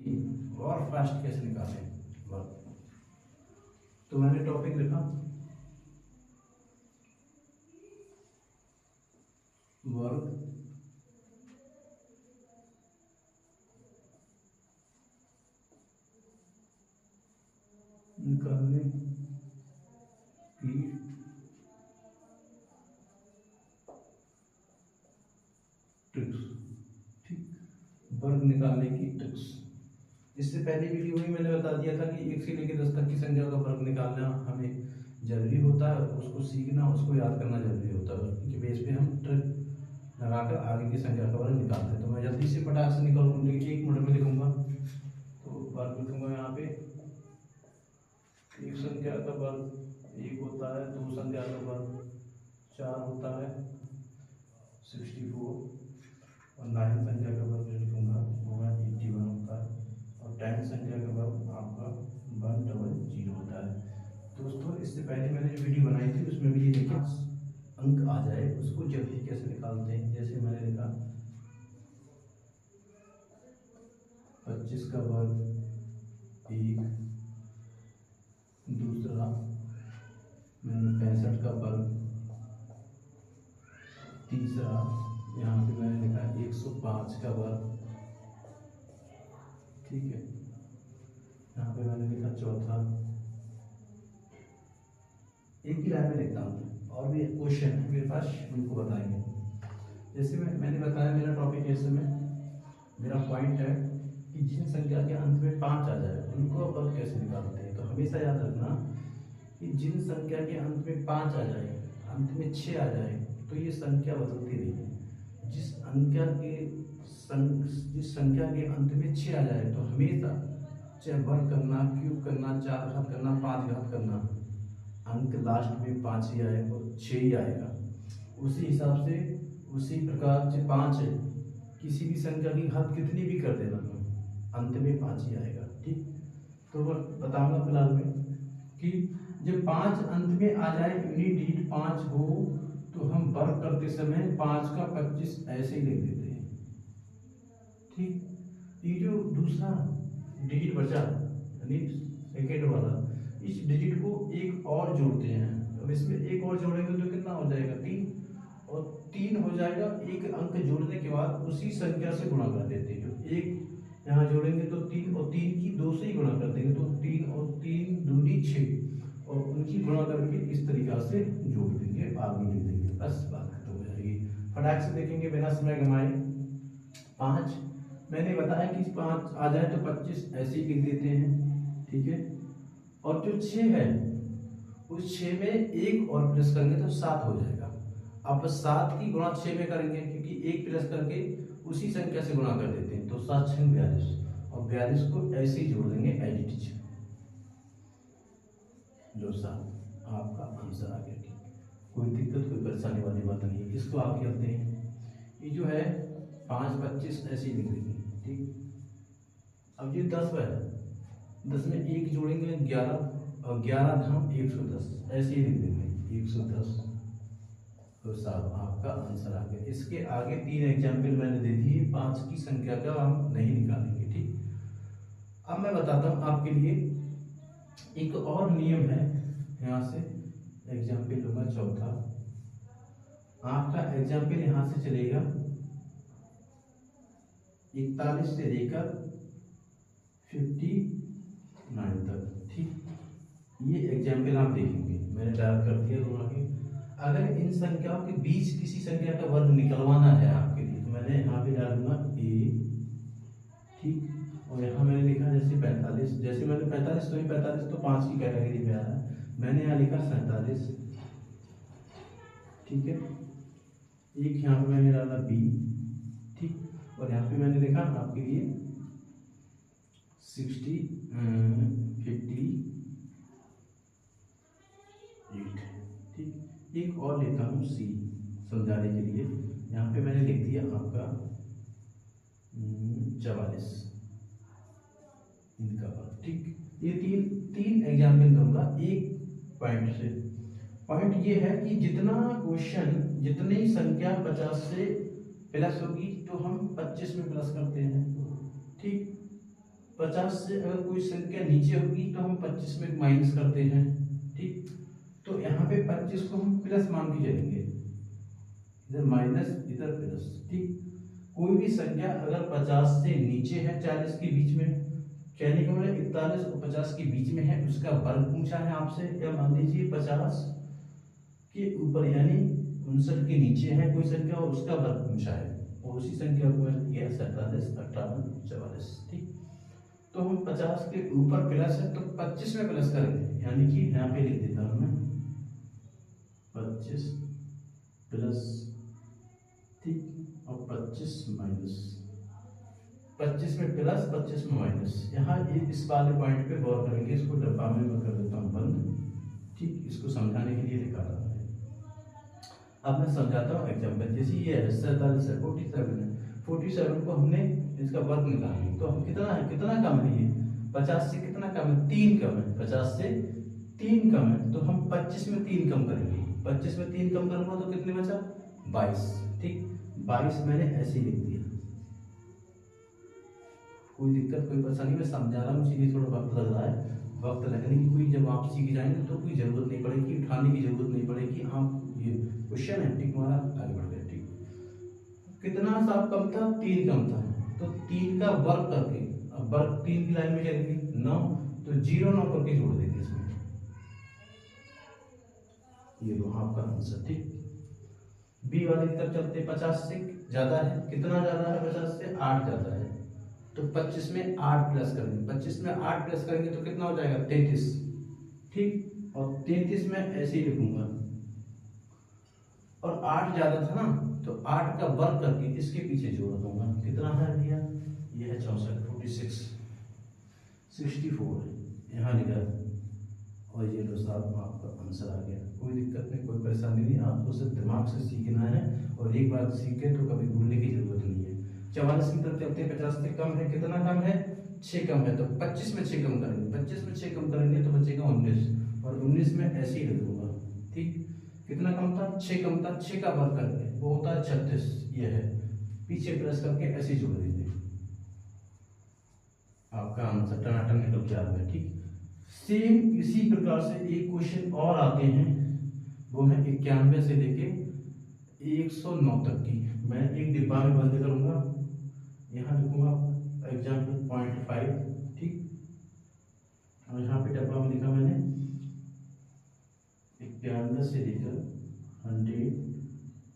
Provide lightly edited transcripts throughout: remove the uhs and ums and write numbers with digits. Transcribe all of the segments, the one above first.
और फास्ट कैसे निकालें वर्ग। तो मैंने टॉपिक लिखा वर्ग निकालने की ट्रिक्स। ठीक, वर्ग निकालने की ट्रिक्स। इससे पहले वीडियो में मैंने बता दिया था कि 1 से लेकर 10 तक की संख्या का वर्ग निकालना हमें जरूरी होता है, उसको सीखना, उसको याद करना जरूरी होता है, क्योंकि बेस पे हम ट्रिक लगाकर आगे की संख्या का वर्ग निकालते हैं। तो मैं जल्दी से फटाक से निकालूंगा, 1 मिनट में लिखूंगा। तो वर्ग लिखूंगा यहाँ पे, एक संख्या का वर्ग 1 होता है, 2 संख्या का वर्ग 4 होता है 64, और 9 संख्या का वर्ग लिखूंगा वो 81 होता है, और 10 संख्या का वर्ग आपका 100 होता है। दोस्तों, इससे पहले मैंने जो वीडियो बनाई थी उसमें भी ये देखिए अंक आ जाए उसको जल्दी कैसे निकालते हैं। जैसे मैंने लिखा 25 का वर्ग 1, दूसरा मैंने 65 का वर्ग, तीसरा यहाँ पे मैंने लिखा 105 का वर्ग। ठीक है, यहाँ पे मैंने लिखा चौथा। एक ही लाइन में लिखता हूँ, और भी क्वेश्चन है मेरे पास, उनको बताएंगे। जैसे मैंने बताया मेरा टॉपिक है, मेरा पॉइंट है कि जिन संख्या के अंत में 5 आ जाए उनको वर्ग कैसे निकालते हैं। तो हमेशा याद रखना कि जिन संख्या के अंत में 5 आ जाए, अंत में 6 आ जाए, तो ये संख्या बदलती नहीं है। जिस संख्या के अंत में 6 आ जाए तो हमेशा चाहे वर्ग करना, क्यूब करना, 4 घात करना, 5 घात करना, अंक लास्ट में 5 ही आएगा, 6 ही आएगा। उसी हिसाब से उसी प्रकार से 5 है, किसी भी संख्या की घात कितनी भी कर देना, अंत में 5 ही आएगा। ठीक, तो बताऊंगा फिलहाल में कि जब 5 अंत में आ जाए, यूनिट 5 हो, तो हम वर्ग करते समय 5 का 25 ऐसे ही लिख देते हैं। ठीक, ये जो दूसरा डिजिट बचा यानी सेकेंड वाला, इस डिजिट को एक और जोड़ते हैं। अब इसमें एक और जोड़ेंगे तो कितना हो जाएगा 3, और 3 हो जाएगा। एक अंक जोड़ने के बाद उसी संख्या से गुणा कर देते हैं। जो एक यहाँ जोड़ेंगे तो 3, और 3 की 2 से ही गुणा कर देंगे, तो 3 और 3 दूनी 6, और उनकी गुणा करके इस तरीका से जोड़ देंगे, आगे लिख देंगे, बस बात खत्म हो जाएगी। फटाक से देखेंगे बिना समय गंवाए। 5 मैंने बताया कि 5 आ जाए तो 25 ऐसे ही लिख देते हैं। ठीक है, और जो 6 है उस 6 में एक और प्लस करेंगे तो 7 हो जाएगा। अब 7 की गुणा 6 में करेंगे, क्योंकि एक प्लस करके उसी संख्या से गुणा कर देते हैं, तो 7 6 42, और 42 को ऐसे ही जोड़ देंगे एज इट इज, जो 7 आपका आंसर आ गया। ठीक, कोई दिक्कत कोई परेशानी वाली बात नहीं है। इसको आप कहते हैं, ये जो है 5 25 ऐसे ही लिख देंगे। ठीक, अब ये 10 है, 10 में 1 जोड़ेंगे 11, और 11 धाम 110 ऐसे ही लिख देंगे 110, तो साहब आपका आंसर आ गया। इसके आगे 3 एग्जाम्पल मैंने दे दिए, 5 की संख्या का हम नहीं निकालेंगे। ठीक, अब मैं बताता हूँ आपके लिए एक और नियम है। यहाँ से एग्जाम्पल लूंगा चौथा, आपका एग्जाम्पल यहाँ से चलेगा 41 से लेकर 59 तक। ठीक, ये एग्जाम्पल आप देखेंगे, मैंने डायल कर दिया दोनों के। अगर इन संख्याओं के बीच किसी संख्या का वर्ग निकलवाना है आपके लिए, तो मैंने यहाँ पे डालूंगा ए। ठीक, और यहाँ मैंने लिखा जैसे 45, जैसे मैंने 45 तो 45 तो 5 की कैटेगरी में आ रहा है, मैंने यहाँ लिखा 47। ठीक है, एक यहाँ पे मैंने डाला बी। ठीक, और यहाँ पे मैंने लिखा आपके लिए 58। ठीक, एक और लेता हूँ सी समझाने के लिए। यहाँ पे मैंने लिख दिया आपका 44 इनका वर्ग। ठीक, ये तीन एग्जाम्पल दूंगा एक पॉइंट से। पॉइंट ये है कि जितना क्वेश्चन, जितनी संख्या 50 से प्लस होगी तो हम 25 में प्लस करते हैं। ठीक, 50 से अगर कोई संख्या नीचे होगी तो हम 25 में माइनस करते हैं, ठीक। तो यहाँ पे 25 को हम प्लस मान के चलेंगे, इधर माइनस इधर प्लस, ठीक। कोई भी संख्या अगर 50 से नीचे है 40 के बीच में, कहने का मतलब 41 और 50 के बीच में है, उसका वर्ग पूछा है आपसे। या मान लीजिए 50 के ऊपर यानी 59 के नीचे है कोई संख्या और उसका वर्ग पूछा है, और उसी संख्या को मैंने किया 47, 58, 44, ठीक। तो हम 50 के ऊपर प्लस है तो 25 में प्लस करेंगे, यानी कि यहाँ पे लिख देता हूँ मैं 25 प्लस, ठीक, और 25 माइनस, 25 में प्लस 25 में माइनस। यहाँ इस वाले पॉइंट पे गौर करेंगे, इसको डब्बा में मैं कर देता हूँ बंद, ठीक। इसको समझाने के लिए लिखा था। अब मैं समझाता हूँ एग्जाम्पल। जैसे ये है 47 है, 47 है, 47 को हमने इसका वर्ग निकालेंगे तो हम कितना है, कितना कम है ये 50 से, कितना कम है 3 कम है, 50 से 3 कम है, तो हम 25 में 3 कम करेंगे। 25 में 3 कम करूंगा तो कितने बचा 22, ठीक। 22 मैंने ऐसे ही लिख दिया, कोई दिक्कत कोई परेशानी, मैं समझा रहा हूँ इसीलिए थोड़ा वक्त लग रहा है। वक्त लगने की कोई, जब आप सीख जाएंगे तो कोई जरूरत नहीं पड़ेगी, उठाने की जरूरत नहीं पड़ेगी। आप ये क्वेश्चन है, ठीक, हमारा आगे बढ़ गया, ठीक। कितना सा कम था, 3 कम था, तो 3 का वर्ग करके, अब वर्ग 3 की लाइन में चलेगी 9, तो 0 9 करके जोड़ देंगे इसमें, ये लो आपका आंसर, ठीक। बी वाले की तरफ चलते, 50 से ज्यादा है, कितना ज्यादा है 50 से 8 ज्यादा है, तो 25 में 8 प्लस करेंगे, 25 में 8 प्लस करेंगे तो कितना हो जाएगा 33, ठीक। और 33 में ऐसे ही लिखूंगा, और 8 ज्यादा था ना तो 8 का वर्ग करके इसके पीछे जोड़ दूंगा, कितना है भैया, ये है 64, 46, 64 यहाँ लिखा, और ये लो साहब आपका आंसर आ गया। कोई दिक्कत नहीं, कोई परेशानी नहीं, आपको सिर्फ दिमाग से सीखना है, और एक बार सीखे तो कभी भूलने की जरूरत नहीं है। 44 की तरफ चलते हैं, 50 से कम है, कितना कम है 6 कम है, तो 25 में 6 कम करेंगे, 25 में 6 कम करेंगे तो बचेगा 19, और 19 में ऐसे ही लिख दूंगा, ठीक। कितना कम था 6 कम था, 6 का वर्ग करके वो होता है 36, ये है, पीछे प्लस करके ऐसे जोड़ दीजिए, आपका आंसर टनाटन निकल के आ गया, ठीक। सेम इसी प्रकार से एक क्वेश्चन और आते हैं, वो है 91 से लेके 109 तक की। मैं एक डिब्बा में बंद करूंगा, यहाँ लिखूंगा एग्जाम्पल 0.5, ठीक। और यहाँ पे डब्बा में लिखा मैंने 91 से लेकर 100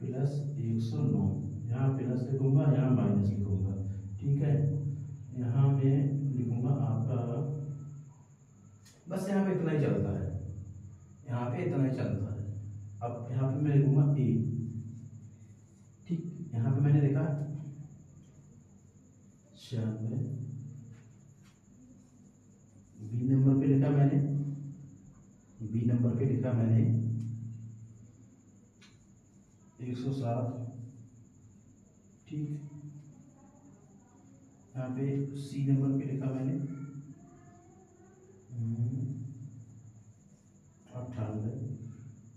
प्लस 109, यहाँ प्लस लिखूंगा, यहाँ माइनस लिखूंगा, ठीक है। यहाँ मैं लिखूंगा आपका, बस यहाँ पे इतना ही चलता है, यहाँ पे इतना ही चलता है। अब यहाँ पे मैं लिखूंगा ए, ठीक। यहाँ पे मैंने लिखा 96, बी नंबर पे लिखा मैंने, बी नंबर पे लिखा मैंने 107, ठीक। यहाँ पे सी नंबर पे लिखा मैंने 98,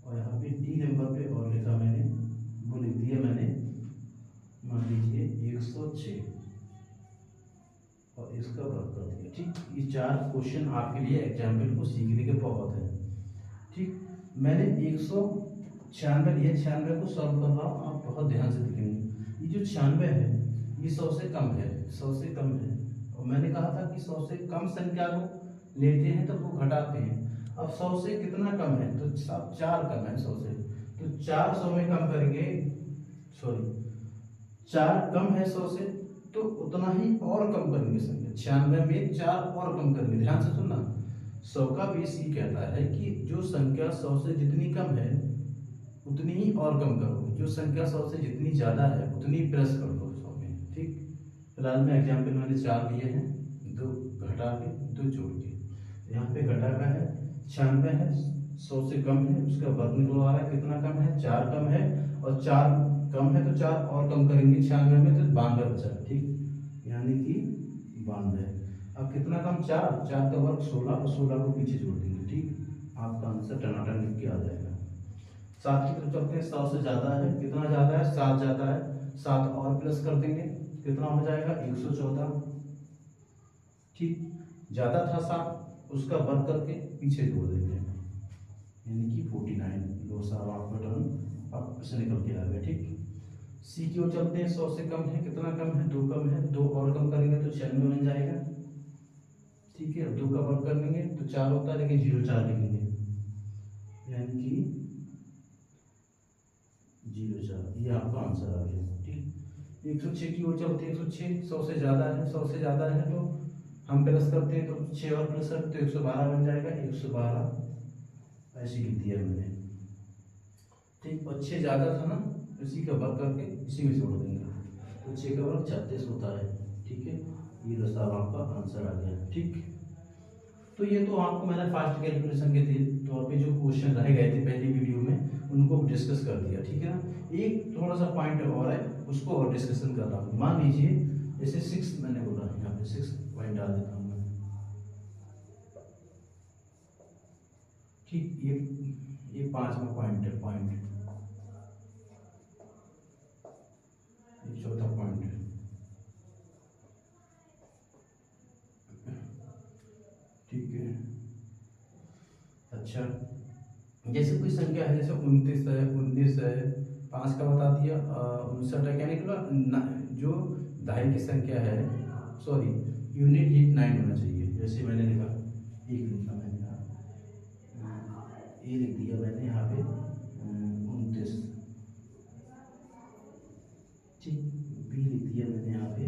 और यहाँ पे डी नंबर पे और लिखा मैंने, वो लिख दिया मैंने मान लीजिए 106, और इसका वर्क कर दिया, ठीक। ये 4 क्वेश्चन आपके लिए एग्जाम्पल को सीखने के बहुत है, ठीक। मैंने 196 लिए, 96 को सॉल्व कर रहा हूँ, आप बहुत ध्यान से देखेंगे। ये जो 96 है ये 100 से कम है, 100 से कम है, और मैंने कहा था कि 100 से कम संख्या को लेते हैं तो वो घटाते हैं। अब 100 से कितना कम है, तो 4 कम है 100 से, तो 4 100 में कम करेंगे, सॉरी 4 कम है 100 से, तो उतना ही और कम करेंगे संख्या, 96 में 4 और कम करेंगे। ध्यान से सुनना, 100 का बेस ये कहता है कि जो संख्या 100 से जितनी कम है उतनी ही और कम करो, जो संख्या 100 से जितनी ज्यादा है उतनी प्लस कर दो 100 में, ठीक। फिलहाल में एग्जाम्पल मैंने 4 लिए हैं, 2 घटा के 2 जोड़ के, यहाँ पे घटा का है 96 है, 100 से कम है, उसका वर्ग निकलवा रहा है, कितना कम है 4 कम है, और 4 कम है तो 4 और कम करेंगे 96 में, तो 92 बचा, ठीक, यानी कि 92। अब कितना कम 4, 4 का वर्ग 16, और 16 को पीछे जोड़ देंगे, ठीक। आपका आंसर टनाटन लिख के आ जाएगा। 7 की तरफ चलते हैं, 100 से ज्यादा है, कितना ज्यादा है 7 ज्यादा है, 7 और प्लस कर देंगे, कितना हो जाएगा 114, ठीक, ज़्यादा था 7, उसका वर्ग करके पीछे जोड़ देंगे, यानी कि 49। लो साहब आपका टर्न अब से निकल के आ गया। ठीक, सी की ओर चलते हैं। 100 से कम है, कितना कम है, 2 कम है, 2 और कम करेंगे तो 96 बन जाएगा। ठीक है, 2 का वर्ग कर लेंगे तो 4 होता है, लेकिन 0,4 लिखेंगे, यानी कि 0,4, ये आपका आंसर आ गया। ठीक, 106 की ओर चलते हैं। 106 100 से ज़्यादा है, 100 से ज़्यादा है तो हम प्लस करते हैं, तो 6 और प्लस तो 112 बन जाएगा। 112 ऐसे लिख दिया मैंने। ठीक, और 6 ज़्यादा था ना, इसी का वर्ग करके इसी में जोड़ देंगे, तो 6 का वर्ग 36 होता है। ठीक है, ये दोस्तों आपका आंसर आ गया। ठीक, तो ये तो आपको मैंने फास्ट कैलकुलेशन के तौर पे जो क्वेश्चन रह गए थे पहली वीडियो में उनको डिस्कस कर दिया। ठीक है ना, एक थोड़ा सा पॉइंट और है, उसको और डिस्कशन कर रहा हूँ। मान लीजिए जैसे 6 मैंने बोला, यहाँ पे 6 पॉइंट डाल देता हूँ मैं। ठीक, ये 5वां पॉइंट है, पॉइंट ये 4था पॉइंट है। ठीक है, अच्छा, जैसे कोई संख्या है, जैसे 29 है, 19 है, 5 का बता दिया, 59 है, क्या निकला, जो दहाई की संख्या है, सॉरी यूनिट डिजिट 9 होना चाहिए। जैसे मैंने लिखा, एक लिखा मैंने यहाँ, ए लिख दिया मैंने यहाँ पे 29। ठीक, बी लिख दिया मैंने यहाँ पे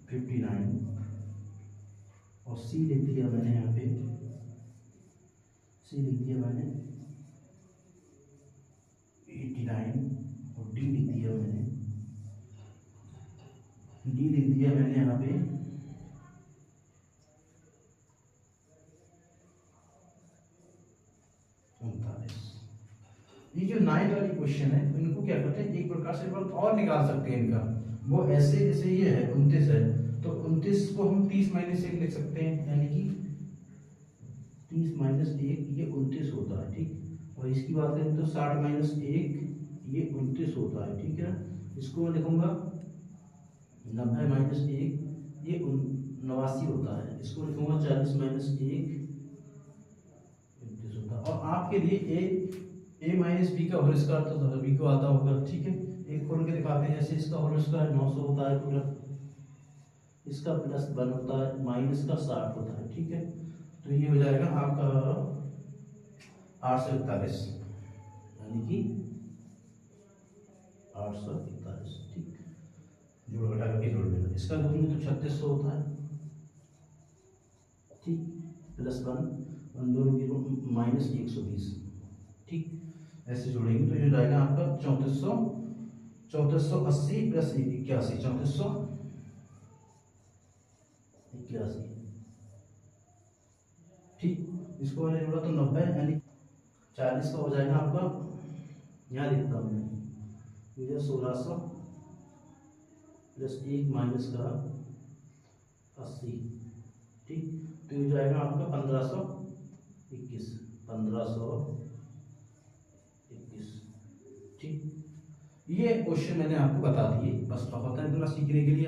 59, और सी लिख दिया मैंने यहाँ पे, सी लिख दिया मैंने 89, और डी लिख दिया मैंने, डी लिख दिया मैंने यहाँ पे 39। ये जो 9 वाली क्वेश्चन है, इनको क्या करते हैं, एक प्रकार से वर्क और निकाल सकते हैं इनका। वो ऐसे, जैसे ये है 29 है, तो 29 को हम 30 माइनस 1 लिख सकते हैं, यानी कि 30 माइनस 1 ये 29 होता है। ठीक, और इसकी बात करें तो 60 माइनस 1 ये 29 होता है। ठीक है, इसको मैं लिखूंगा 90 माइनस 1 ये 89 होता है। इसको लिखूंगा 40 माइनस 1 29 होता है। और आपके लिए ए माइनस बी का होल स्क्वायर तो सभी को आता होगा। ठीक है, एक खोल के दिखाते हैं। जैसे इसका होल स्क्वायर 900 होता है पूरा, इसका प्लस 1 होता है, माइनस का 60 होता है। ठीक है, तो ये हो जाएगा आपका 841, यानी कि 841। ठीक, जोड़ घटा करके जोड़ देना, इसका जोड़ेंगे तो 3600 होता है। ठीक, प्लस 1 2 जीरो माइनस 120। ठीक, ऐसे जोड़ेंगे तो ये हो जाएगा आपका 3480 प्लस 81, 3481। ठीक, इसको मैंने जोड़ा तो 90, यानी 40 का हो जाएगा आपका, यहाँ लिखता हूँ मैं, 1600 प्लस 1 माइनस का 80। ठीक, तो ये हो जाएगा आपका 1521, 1521। ठीक, ये क्वेश्चन मैंने आपको बता दिए, बस बहुत है इतना सीखने के लिए।